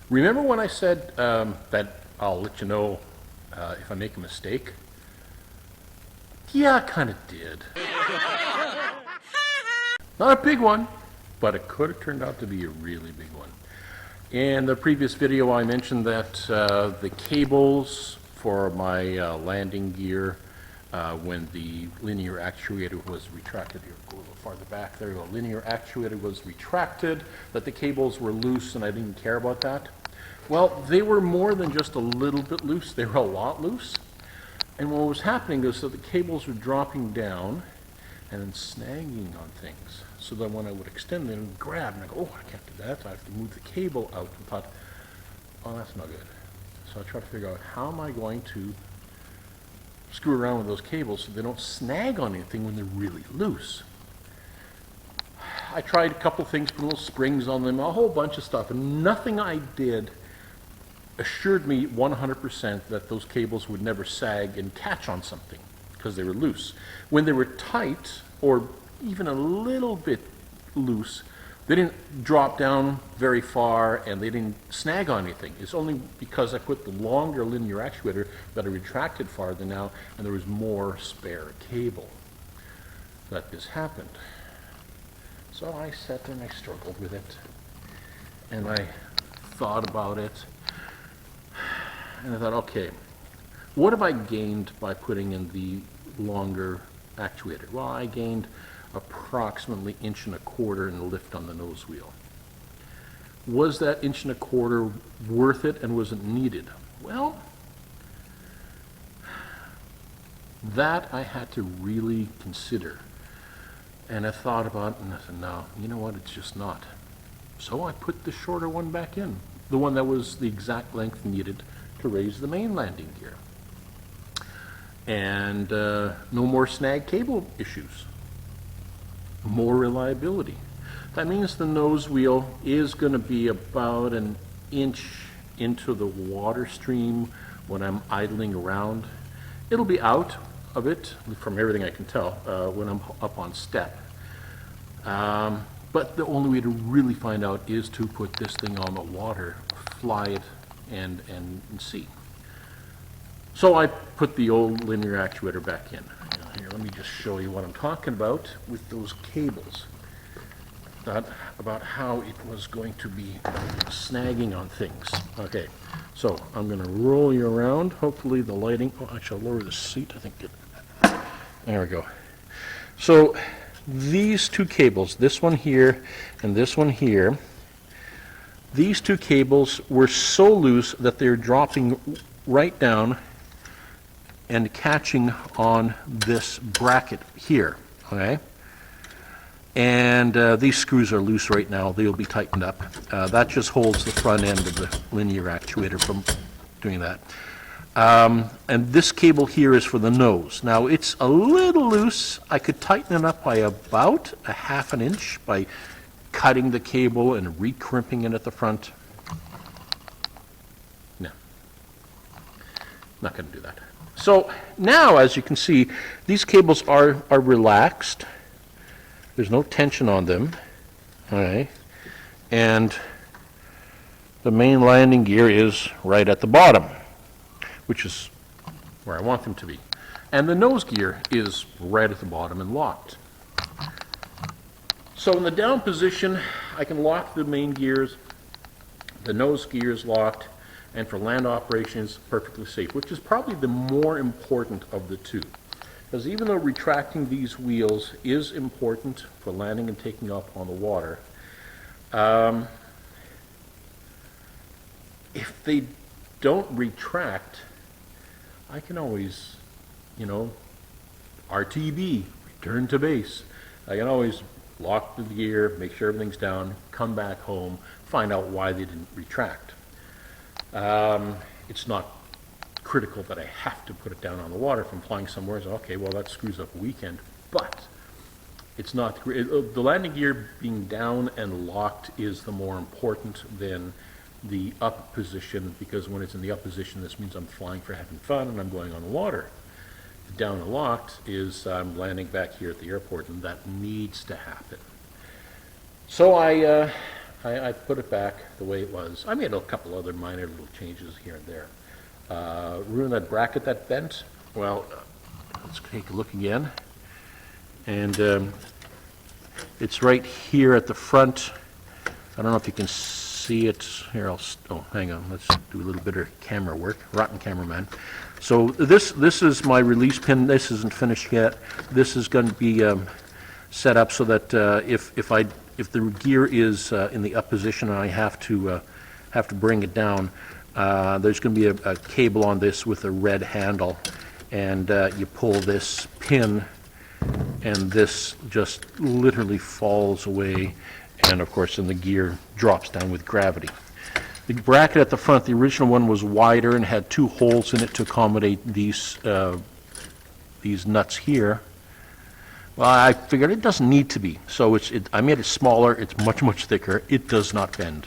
Remember when I said that I'll let you know if I make a mistake? Yeah, I kind of did. Not a big one, but it could have turned out to be a really big one. In the previous video, I mentioned that the cables for my landing gear, when the linear actuator was retracted, here, go a little farther back, there you go, linear actuator was retracted, that the cables were loose and I didn't care about that. Well, they were more than just a little bit loose, they were a lot loose. And what was happening is that the cables were dropping down and then snagging on things. So that when I would extend them and grab, and I go, oh, I can't do that, I have to move the cable out, and thought, oh, that's not good. So I tried to figure out, how am I going to screw around with those cables so they don't snag on anything when they're really loose? I tried a couple things, put little springs on them, a whole bunch of stuff, and nothing I did assured me 100% that those cables would never sag and catch on something because they were loose. When they were tight, or even a little bit loose, they didn't drop down very far and they didn't snag on anything. It's only because I put the longer linear actuator that I retracted farther now and there was more spare cable that this happened. So I sat and I struggled with it and I thought about it and I thought, okay, what have I gained by putting in the longer actuator? Well, I gained approximately 1.25 inches in lift on the nose wheel. Was that 1.25 inches worth it and was it needed? Well, that I had to really consider. And I thought about it and I said, no, you know what, it's just not. So I put the shorter one back in, the one that was the exact length needed to raise the main landing gear. And no more snag cable issues. More reliability. That means the nose wheel is going to be about 1 inch into the water stream when I'm idling around. It'll be out of it, from everything I can tell, when I'm up on step. But the only way to really find out is to put this thing on the water, fly it, and see. So I put the old linear actuator back in. Here, let me just show you what I'm talking about with those cables. About how it was going to be snagging on things. Okay, so I'm going to roll you around. Hopefully the lighting, oh, actually I'll lower the seat, I think. There we go. So these two cables, this one here and this one here, these two cables were so loose that they're dropping right down and catching on this bracket here, okay? And these screws are loose right now. They'll be tightened up. That just holds the front end of the linear actuator from doing that. And this cable here is for the nose. Now it's a little loose. I could tighten it up by about 1/2 inch by cutting the cable and re-crimping it at the front. No, not going to do that. So now, as you can see, these cables are relaxed. There's no tension on them. All right. And the main landing gear is right at the bottom, which is where I want them to be. And the nose gear is right at the bottom and locked. So in the down position, I can lock the main gears, the nose gear is locked, and for land operations, perfectly safe, which is probably the more important of the two. Because even though retracting these wheels is important for landing and taking off on the water, if they don't retract, I can always, RTB, return to base. I can always lock the gear, make sure everything's down, come back home, find out why they didn't retract. It's not critical that I have to put it down on the water if I'm flying somewhere. So, okay, well, that screws up a weekend, but it's not, the landing gear being down and locked is the more important than the up position, because when it's in the up position, this means I'm flying for having fun and I'm going on the water. The down and locked is I'm landing back here at the airport, and that needs to happen. So I I put it back the way it was. I made a couple other minor little changes here and there. Ruined that bracket that bent. Well, let's take a look again. And it's right here at the front. I don't know if you can see it. Here, oh, hang on. Let's do a little bit of camera work. Rotten cameraman. So this is my release pin. This isn't finished yet. This is going to be set up so that if the gear is in the up position and I have to bring it down, there's going to be a cable on this with a red handle, and you pull this pin, and this just literally falls away, and of course then the gear drops down with gravity. The bracket at the front, the original one, was wider and had 2 holes in it to accommodate these nuts here. Well, I figured it doesn't need to be, so I made it smaller. It's much thicker. It does not bend.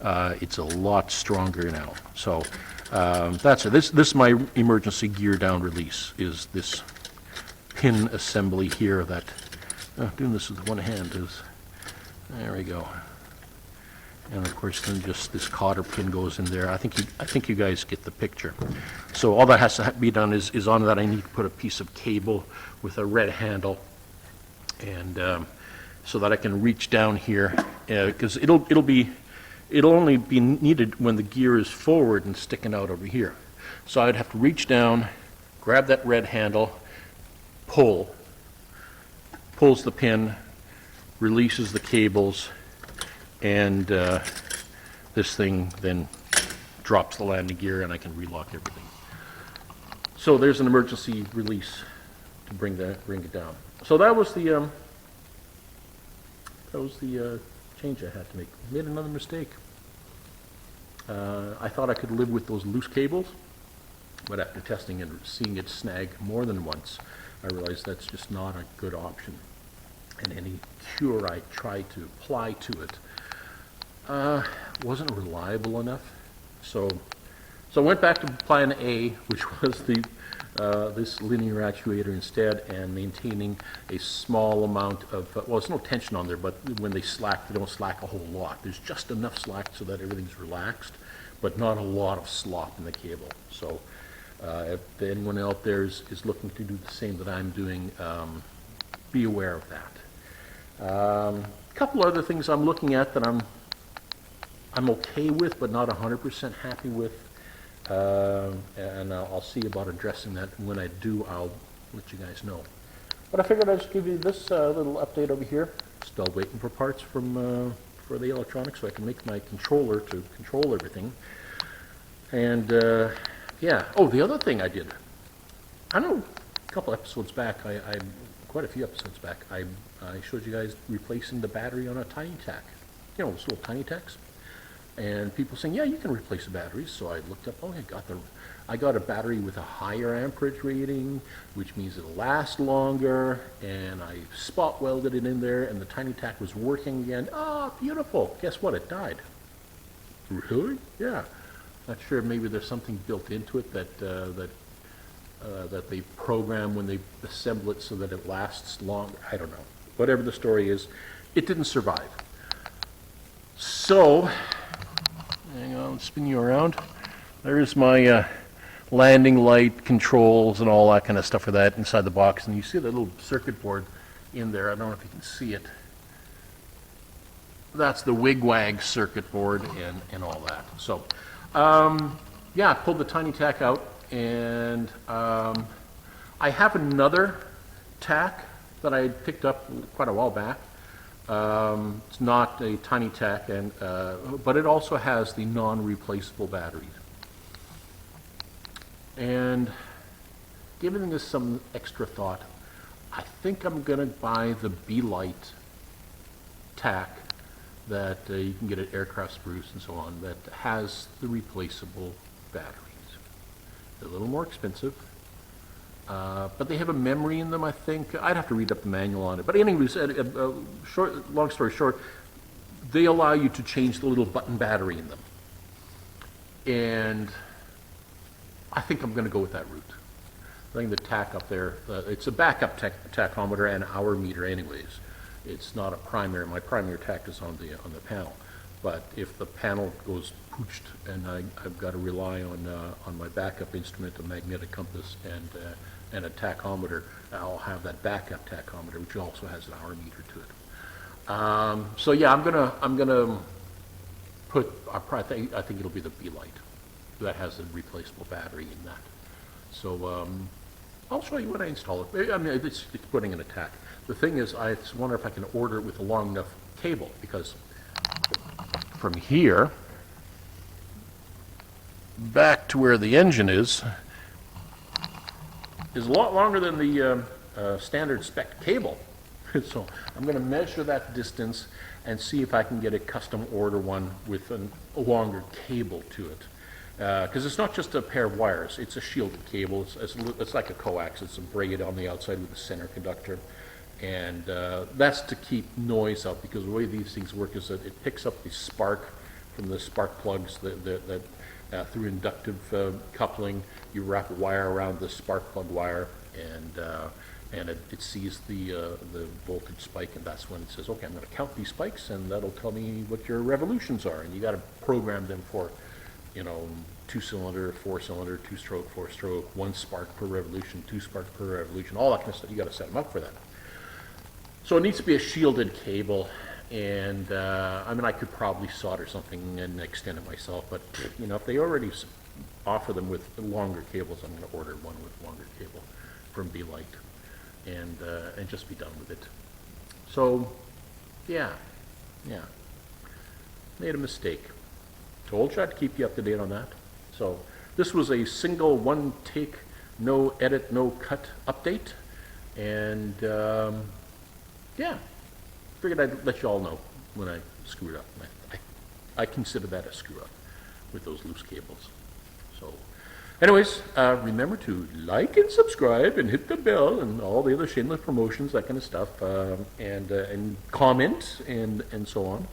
It's a lot stronger now. So that's it. This is my emergency gear down release. Is this pin assembly here that doing this with one hand is. There we go. And of course, then just this cotter pin goes in there. I think you guys get the picture. So all that has to be done is on that I need to put a piece of cable with a red handle, and so that I can reach down here, because it'll only be needed when the gear is forward and sticking out over here. So I'd have to reach down, grab that red handle, pulls the pin, releases the cables, and this thing then drops the landing gear, and I can relock everything. So there's an emergency release to bring it down. So that was the change I had to make. Made another mistake. I thought I could live with those loose cables, but after testing and seeing it snag more than once, I realized that's just not a good option. And any cure I tried to apply to it wasn't reliable enough. So I went back to plan A, which was this linear actuator instead, and maintaining a small amount of, well, there's no tension on there, but when they slack, they don't slack a whole lot. There's just enough slack so that everything's relaxed, but not a lot of slop in the cable. So if anyone out there is looking to do the same that I'm doing, be aware of that. A couple other things I'm looking at that I'm okay with, but not 100% happy with. And I'll see about addressing that. When I do, I'll let you guys know. But I figured I'd just give you this little update over here. Still waiting for parts for the electronics so I can make my controller to control everything. And yeah. Oh, the other thing I did. I know a couple episodes back, quite a few episodes back, I showed you guys replacing the battery on a tiny tack. You know, those little tiny tacks. And people saying, yeah, you can replace the batteries. So I looked up, oh, I got a battery with a higher amperage rating, which means it'll last longer, and I spot welded it in there, and the tiny tack was working again. Oh, beautiful. Guess what? It died. Really? Yeah. Not sure, maybe there's something built into it that they program when they assemble it so that it lasts long. I don't know. Whatever the story is, it didn't survive. So, hang on, spin you around. There's my landing light controls and all that kind of stuff for that inside the box. And you see that little circuit board in there. I don't know if you can see it. That's the wig-wag circuit board and all that. So, yeah, I pulled the tiny tack out, and I have another tack that I had picked up quite a while back. It's not a tiny tack, but it also has the non-replaceable batteries. And giving this some extra thought, I think I'm going to buy the B-Light tack that you can get at Aircraft Spruce and so on, that has the replaceable batteries. They're a little more expensive. But they have a memory in them, I think. I'd have to read up the manual on it. But anyways, long story short, they allow you to change the little button battery in them. And I think I'm going to go with that route. I think the tack up there, it's a backup tachometer and hour meter anyways. It's not a primary. My primary tack is on the panel. But if the panel goes pooched and I've got to rely on my backup instrument, a magnetic compass, and a tachometer, I'll have that backup tachometer, which also has an hour meter to it. So yeah, I'm gonna put. I think it'll be the B-Light that has a replaceable battery in that. So I'll show you when I install it. I mean, it's putting in a tack. The thing is, I just wonder if I can order it with a long enough cable, because from here back to where the engine is a lot longer than the standard spec cable. So I'm going to measure that distance and see if I can get a custom order one with a longer cable to it. Because it's not just a pair of wires, it's a shielded cable. It's like a coax. It's a braid on the outside with a center conductor. And that's to keep noise out, because the way these things work is that it picks up the spark from the spark plugs that through inductive coupling. You wrap a wire around the spark plug wire, and it sees the voltage spike, and that's when it says, okay, I'm going to count these spikes, and that'll tell me what your revolutions are. And you got to program them for, 2-cylinder, 4-cylinder, 2-stroke, 4-stroke, 1 spark per revolution, 2 sparks per revolution, all that kind of stuff. You got to set them up for that. So it needs to be a shielded cable, and I mean, I could probably solder something and extend it myself, but if they already offer them with longer cables, I'm going to order one with longer cable from B-Light, and just be done with it. So, yeah, made a mistake. Told you I'd keep you up to date on that. So this was a single one take, no edit, no cut update, and yeah, figured I'd let you all know when I screwed up. I consider that a screw up with those loose cables. So anyways, remember to like and subscribe and hit the bell and all the other shameless promotions, that kind of stuff, and comment and so on.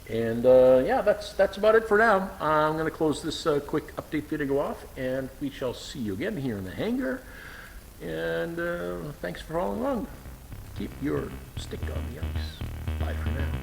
Yeah, that's about it for now. I'm going to close this quick update video off, and we shall see you again here in the hangar. And thanks for following along. Keep your stick on the ice. Bye for now.